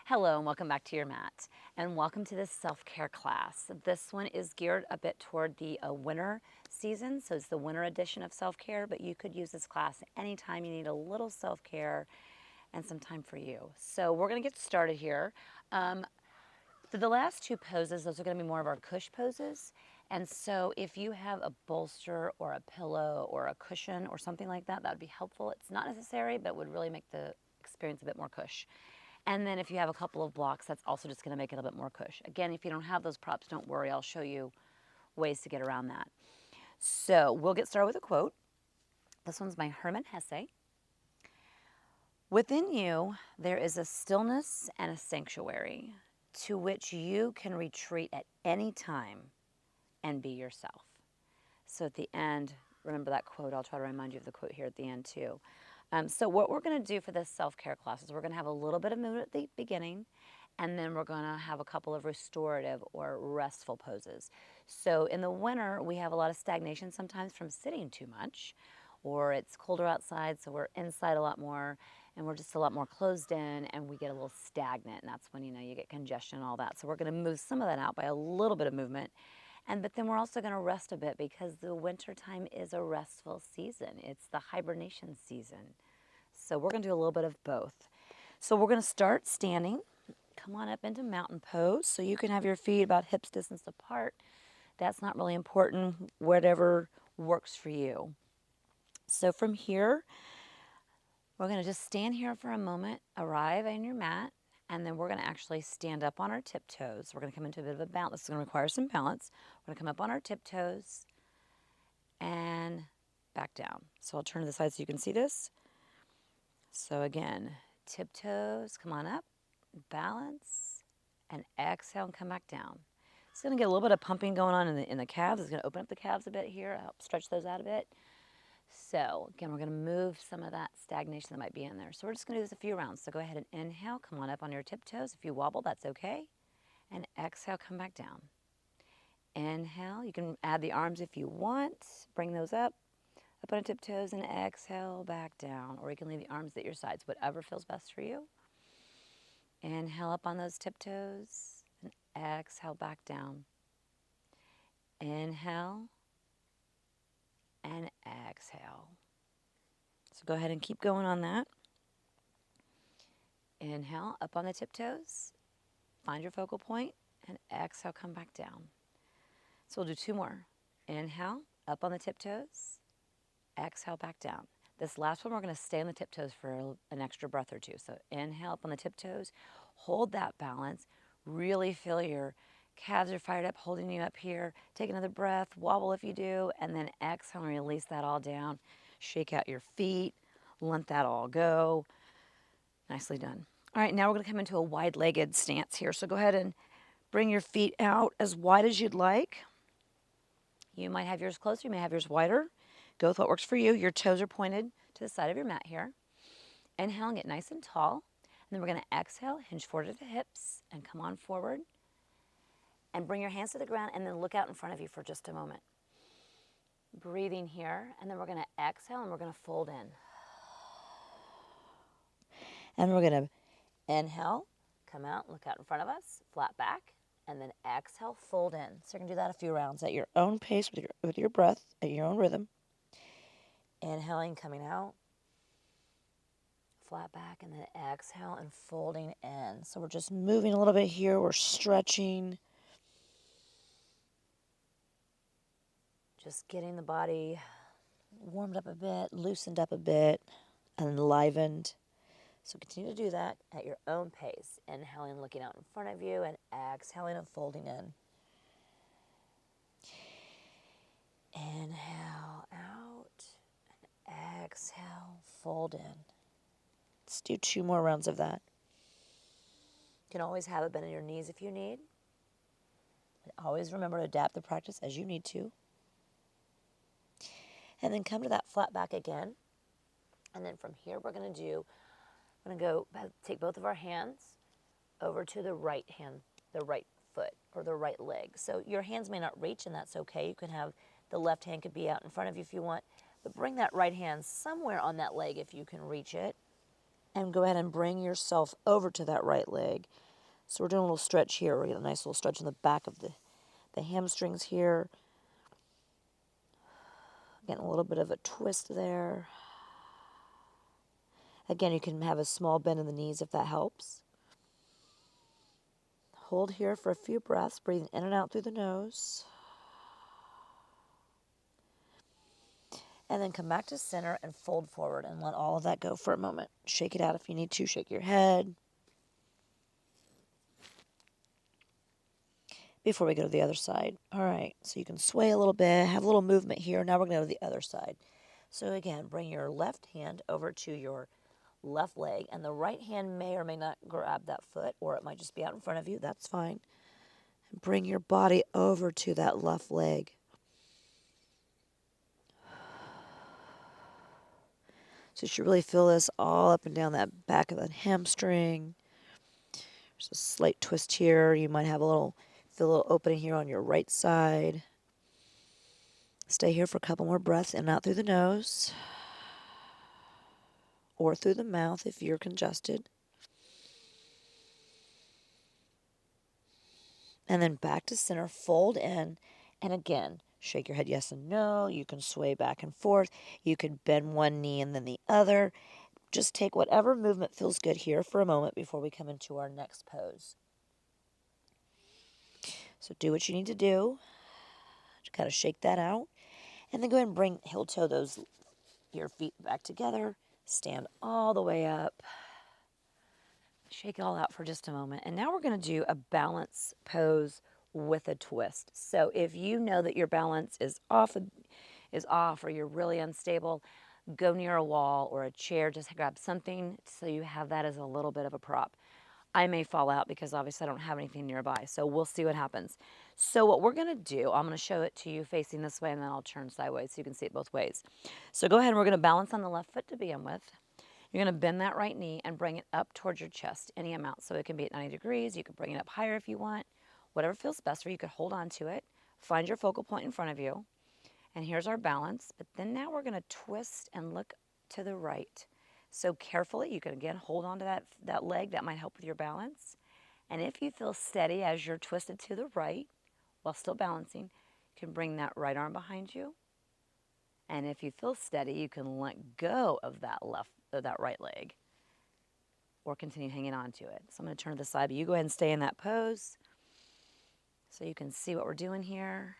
Hello and welcome back to your mat, and welcome to this self-care class. This one is geared a bit toward the winter season, so it's the winter edition of self-care, but you could use this class anytime you need a little self-care and some time for you. So we're going to get started here. For the last two poses, those are going to be more of our cush poses. And so if you have a bolster or a pillow or a cushion or something like that, that would be helpful. It's not necessary, but would really make the experience a bit more cush. And then if you have a couple of blocks, that's also just going to make it a bit more cush. Again, if you don't have those props, don't worry. I'll show you ways to get around that. So we'll get started with a quote. This one's by Herman Hesse. Within you, there is a stillness and a sanctuary to which you can retreat at any time and be yourself. So at the end, remember that quote. I'll try to remind you of the quote here at the end too. So what we're going to do for this self-care class is we're going to have a little bit of movement at the beginning, and then we're going to have a couple of restorative or restful poses. So in the winter, we have a lot of stagnation sometimes from sitting too much, or it's colder outside, so we're inside a lot more, and we're just a lot more closed in, and we get a little stagnant, and that's when, you get congestion and all that. So we're going to move some of that out by a little bit of movement. But then we're also going to rest a bit because the winter time is a restful season. It's the hibernation season. So we're going to do a little bit of both. So we're going to start standing. Come on up into mountain pose so you can have your feet about hips distance apart. That's not really important, whatever works for you. So from here, we're going to just stand here for a moment, arrive on your mat, and then we're going to actually stand up on our tiptoes. We're going to come into a bit of a balance. This is going to require some balance. We're going to come up on our tiptoes and back down. So I'll turn to the side so you can see this. So again, tiptoes, come on up, balance, and exhale and come back down. It's going to get a little bit of pumping going on in the calves. It's going to open up the calves a bit here, help stretch those out a bit. So again, we're going to move some of that stagnation that might be in there. So we're just going to do this a few rounds. So go ahead and inhale, come on up on your tiptoes. If you wobble, that's okay. And exhale, come back down. Inhale, you can add the arms if you want. Bring those up on tiptoes, and exhale, back down. Or you can leave the arms at your sides, whatever feels best for you. Inhale up on those tiptoes, and exhale, back down. Inhale, and exhale. So go ahead and keep going on that. Inhale, up on the tiptoes, find your focal point, and exhale, come back down. So we'll do two more. Inhale, up on the tiptoes, exhale, back down. This last one, we're going to stay on the tiptoes for an extra breath or two. So inhale up on the tiptoes, hold that balance, really feel your calves are fired up, holding you up here. Take another breath, wobble if you do, and then exhale and release that all down. Shake out your feet, let that all go. Nicely done. All right, now we're going to come into a wide-legged stance here. So go ahead and bring your feet out as wide as you'd like. You might have yours closer, you may have yours wider. Go with what works for you. Your toes are pointed to the side of your mat here. Inhale and get nice and tall. And then we're going to exhale, hinge forward to the hips, and come on forward. And bring your hands to the ground, and then look out in front of you for just a moment. Breathing here, and then we're going to exhale, and we're going to fold in. And we're going to inhale, come out, look out in front of us, flat back, and then exhale, fold in. So you're going to do that a few rounds at your own pace with your breath, at your own rhythm. Inhaling, coming out, flat back, and then exhale and folding in. So we're just moving a little bit here. We're stretching. Just getting the body warmed up a bit, loosened up a bit, and enlivened. So continue to do that at your own pace. Inhaling, looking out in front of you, and exhaling and folding in. Inhale out, and exhale, fold in. Let's do two more rounds of that. You can always have a bend in your knees if you need. And always remember to adapt the practice as you need to. And then come to that flat back again. And then from here we're going to take both of our hands over to the right hand, the right foot, or the right leg. So your hands may not reach, and that's okay. You can have the left hand could be out in front of you if you want. But bring that right hand somewhere on that leg if you can reach it. And go ahead and bring yourself over to that right leg. So we're doing a little stretch here. We're getting a nice little stretch in the back of the hamstrings here. Getting a little bit of a twist there. Again, you can have a small bend in the knees if that helps. Hold here for a few breaths, breathing in and out through the nose. And then come back to center and fold forward and let all of that go for a moment. Shake it out if you need to. Shake your head. Before we go to the other side. All right, so you can sway a little bit, have a little movement here. Now we're going to go to the other side. So again, bring your left hand over to your left leg, and the right hand may or may not grab that foot, or it might just be out in front of you. That's fine. And bring your body over to that left leg. So you should really feel this all up and down that back of that hamstring. There's a slight twist here. You might have feel a little opening here on your right side. Stay here for a couple more breaths in and out through the nose or through the mouth if you're congested. And then back to center, fold in, and again, shake your head yes and no. You can sway back and forth. You can bend one knee and then the other. Just take whatever movement feels good here for a moment before we come into our next pose. So do what you need to do. Just kind of shake that out. And then go ahead and bring heel toe your feet back together. Stand all the way up. Shake it all out for just a moment. And now we're going to do a balance pose with a twist. So if you know that your balance is off or you're really unstable, go near a wall or a chair. Just grab something so you have that as a little bit of a prop. I may fall out because obviously I don't have anything nearby. So we'll see what happens. So what we're going to do, I'm going to show it to you facing this way, and then I'll turn sideways so you can see it both ways. So go ahead, and we're going to balance on the left foot to begin with. You're going to bend that right knee and bring it up towards your chest, any amount. So it can be at 90 degrees. You can bring it up higher if you want. Whatever feels best for you, you could hold on to it. Find your focal point in front of you. And here's our balance. But then now we're going to twist and look to the right. So carefully, you can again hold on to that leg. That might help with your balance. And if you feel steady as you're twisted to the right while still balancing, you can bring that right arm behind you. And if you feel steady, you can let go of that right leg or continue hanging on to it. So I'm going to turn to the side, but you go ahead and stay in that pose so you can see what we're doing here.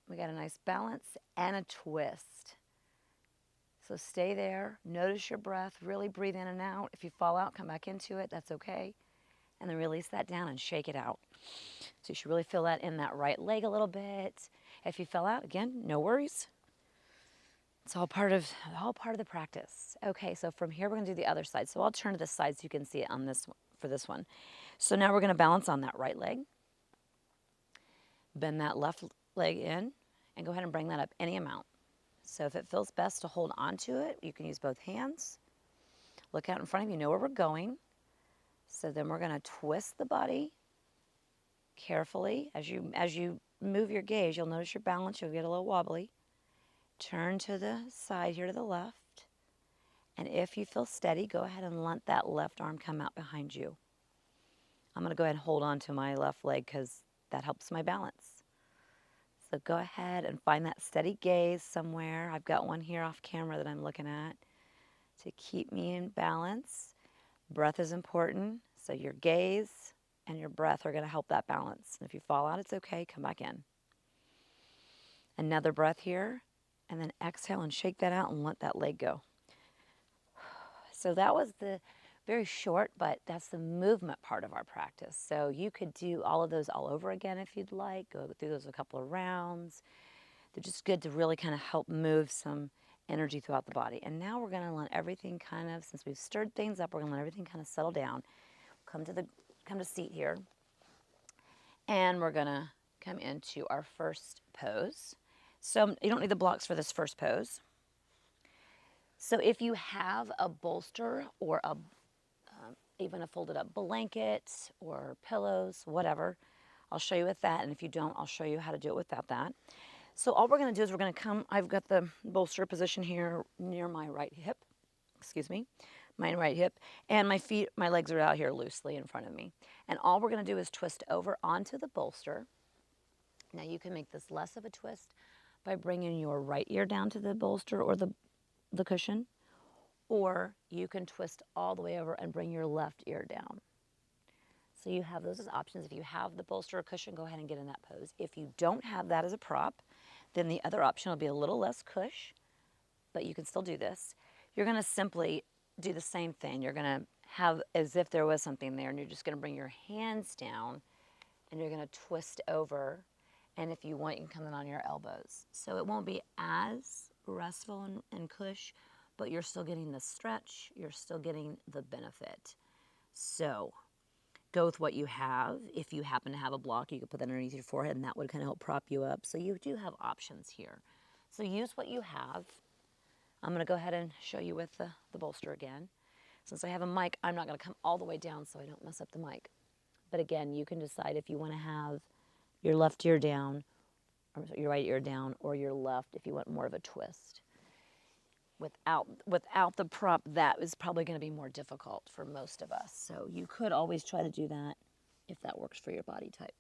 We got a nice balance and a twist. So stay there. Notice your breath. Really breathe in and out. If you fall out, come back into it. That's okay. And then release that down and shake it out. So you should really feel that in that right leg a little bit. If you fell out, again, no worries. It's all part of the practice. Okay, so from here we're going to do the other side. So I'll turn to this side so you can see it on this for this one. So now we're going to balance on that right leg. Bend that left leg in and go ahead and bring that up any amount. So if it feels best to hold on to it, you can use both hands. Look out in front of you, know where we're going. So then we're going to twist the body carefully. As you move your gaze, you'll notice your balance, you'll get a little wobbly. Turn to the side here to the left. And if you feel steady, go ahead and let that left arm come out behind you. I'm going to go ahead and hold on to my left leg because that helps my balance. So go ahead and find that steady gaze somewhere. I've got one here off camera that I'm looking at to keep me in balance. Breath is important, so your gaze and your breath are going to help that balance. And if you fall out, it's okay. Come back in. Another breath here, and then exhale and shake that out and let that leg go. So that was the very short, but that's the movement part of our practice. So you could do all of those all over again if you'd like. Go through those a couple of rounds. They're just good to really kind of help move some energy throughout the body. And now we're going to let everything kind of, since we've stirred things up, we're going to let everything kind of settle down. Come to seat here. And we're going to come into our first pose. So you don't need the blocks for this first pose. So if you have a bolster or even a folded up blanket or pillows, whatever, I'll show you with that. And if you don't, I'll show you how to do it without that. So all we're going to do is we're going to come, I've got the bolster position here near my right hip, excuse me, my right hip, and my feet, my legs are out here loosely in front of me. And all we're going to do is twist over onto the bolster. Now you can make this less of a twist by bringing your right ear down to the bolster or the cushion, or you can twist all the way over and bring your left ear down. So you have those as options. If you have the bolster or cushion, go ahead and get in that pose. If you don't have that as a prop, then the other option will be a little less cush, but you can still do this. You're going to simply do the same thing. You're going to have as if there was something there, and you're just going to bring your hands down, and you're going to twist over. And if you want, you can come in on your elbows. So it won't be as restful and cush, but you're still getting the stretch. You're still getting the benefit. So go with what you have. If you happen to have a block, you could put that underneath your forehead, and that would kind of help prop you up. So you do have options here. So use what you have. I'm going to go ahead and show you with the bolster again. Since I have a mic, I'm not going to come all the way down so I don't mess up the mic. But again, you can decide if you want to have your left ear down, or your right ear down, or your left if you want more of a twist. Without the prop, that is probably going to be more difficult for most of us. So you could always try to do that if that works for your body type.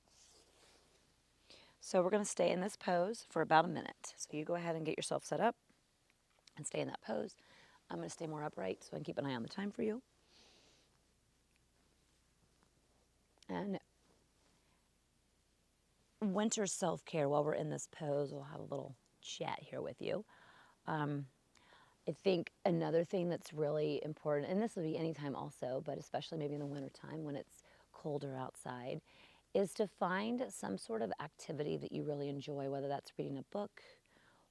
So we're going to stay in this pose for about a minute. So you go ahead and get yourself set up and stay in that pose. I'm going to stay more upright so I can keep an eye on the time for you. And winter self-care, while we're in this pose, we'll have a little chat here with you. I think another thing that's really important, and this will be anytime also, but especially maybe in the wintertime when it's colder outside, is to find some sort of activity that you really enjoy, whether that's reading a book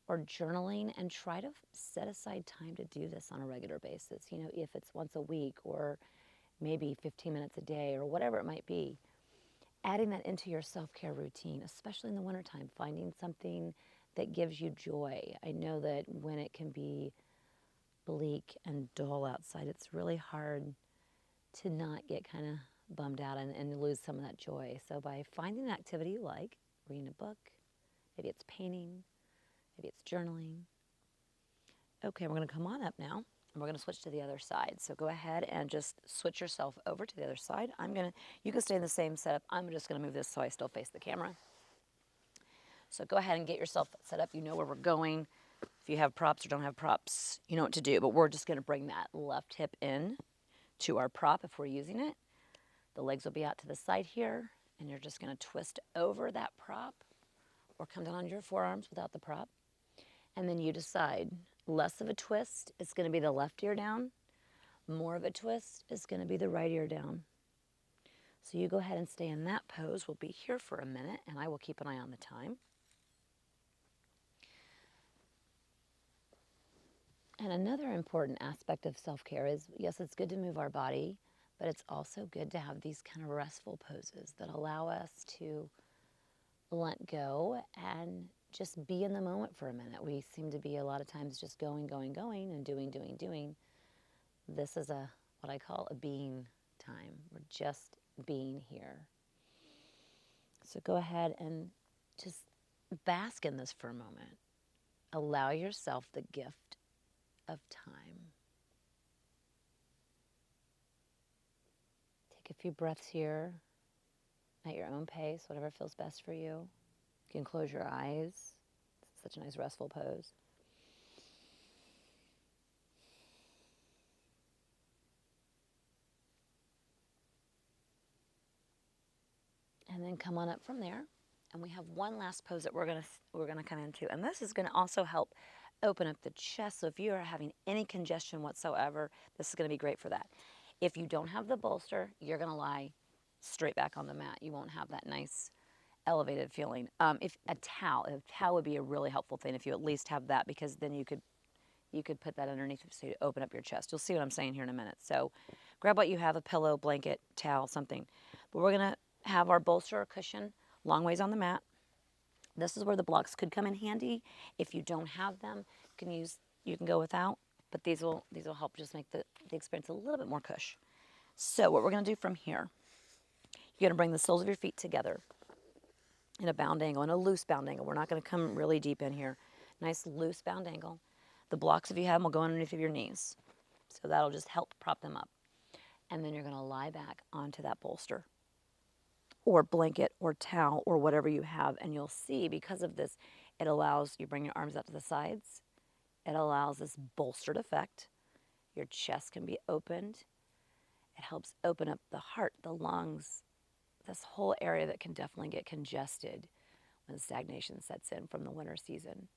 or journaling, and try to set aside time to do this on a regular basis. You know, if it's once a week or maybe 15 minutes a day or whatever it might be, adding that into your self-care routine, especially in the wintertime, finding something that gives you joy. I know that when it can be bleak and dull outside, it's really hard to not get kind of bummed out and lose some of that joy. So by finding an activity you like, reading a book, maybe it's painting, maybe it's journaling. Okay, we're going to come on up now, and we're going to switch to the other side. So go ahead and just switch yourself over to the other side. You can stay in the same setup. I'm just going to move this so I still face the camera. So go ahead and get yourself set up. You know where we're going. If you have props or don't have props, you know what to do. But we're just going to bring that left hip in to our prop if we're using it. The legs will be out to the side here, and you're just going to twist over that prop or come down on your forearms without the prop. And then you decide, less of a twist is going to be the left ear down. More of a twist is going to be the right ear down. So you go ahead and stay in that pose. We'll be here for a minute, and I will keep an eye on the time. And another important aspect of self-care is, yes, it's good to move our body, but it's also good to have these kind of restful poses that allow us to let go and just be in the moment for a minute. We seem to be a lot of times just going, and doing. This is what I call a being time. We're just being here. So go ahead and just bask in this for a moment. Allow yourself the gift of time. Take a few breaths here at your own pace, whatever feels best for you. You can close your eyes. It's such a nice restful pose. And then come on up from there. And we have one last pose that we're gonna come into. And this is gonna also help open up the chest. So if you are having any congestion whatsoever, this is gonna be great for that. If you don't have the bolster, you're gonna lie straight back on the mat. You won't have that nice elevated feeling. If a towel would be a really helpful thing if you at least have that, because then you could put that underneath so you open up your chest. You'll see what I'm saying here in a minute. So grab what you have, a pillow, blanket, towel, something. But we're gonna have our bolster or cushion long ways on the mat. This is where the blocks could come in handy. If you don't have them, you can go without, but these will help just make the experience a little bit more cush. So what we're gonna do from here, you're gonna bring the soles of your feet together. in a bound angle, in a loose bound angle. We're not going to come really deep in here. Nice loose bound angle. The blocks, if you have them, will go underneath of your knees. So that'll just help prop them up. And then you're going to lie back onto that bolster or blanket or towel or whatever you have. And you'll see, because of this, it allows you bring your arms out to the sides. It allows this bolstered effect. Your chest can be opened. It helps open up the heart, the lungs, this whole area that can definitely get congested when stagnation sets in from the winter season.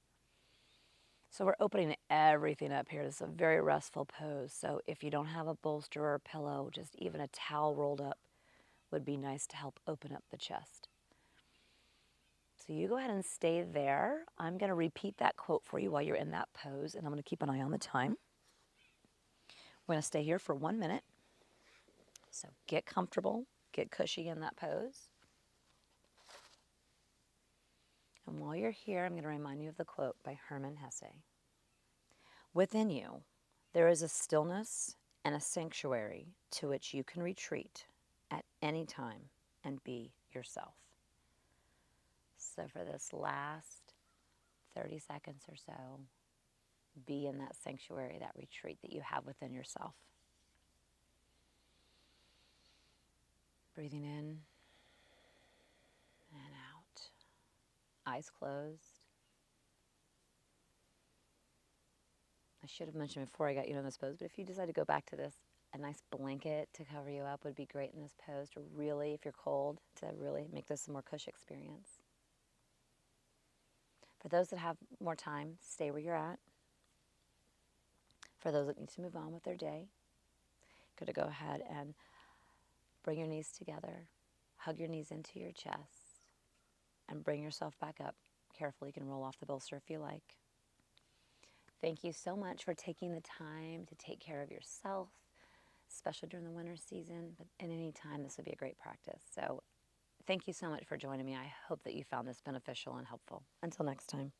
So we're opening everything up here. This is a very restful pose. So if you don't have a bolster or a pillow, just even a towel rolled up would be nice to help open up the chest. So you go ahead and stay there. I'm going to repeat that quote for you while you're in that pose, and I'm going to keep an eye on the time. We're going to stay here for 1 minute. So get comfortable, get cushy in that pose. And while you're here, I'm going to remind you of the quote by Hermann Hesse. Within you, there is a stillness and a sanctuary to which you can retreat at any time and be yourself. So for this last 30 seconds or so, be in that sanctuary, that retreat that you have within yourself. Breathing in and out. Eyes closed. I should have mentioned before I got you in this pose, but if you decide to go back to this, a nice blanket to cover you up would be great in this pose to really, if you're cold, to really make this a more cush experience. For those that have more time, stay where you're at. For those that need to move on with their day, good to go ahead and bring your knees together, hug your knees into your chest, and bring yourself back up. Carefully, you can roll off the bolster if you like. Thank you so much for taking the time to take care of yourself, especially during the winter season, but at any time this would be a great practice. So thank you so much for joining me. I hope that you found this beneficial and helpful. Until next time.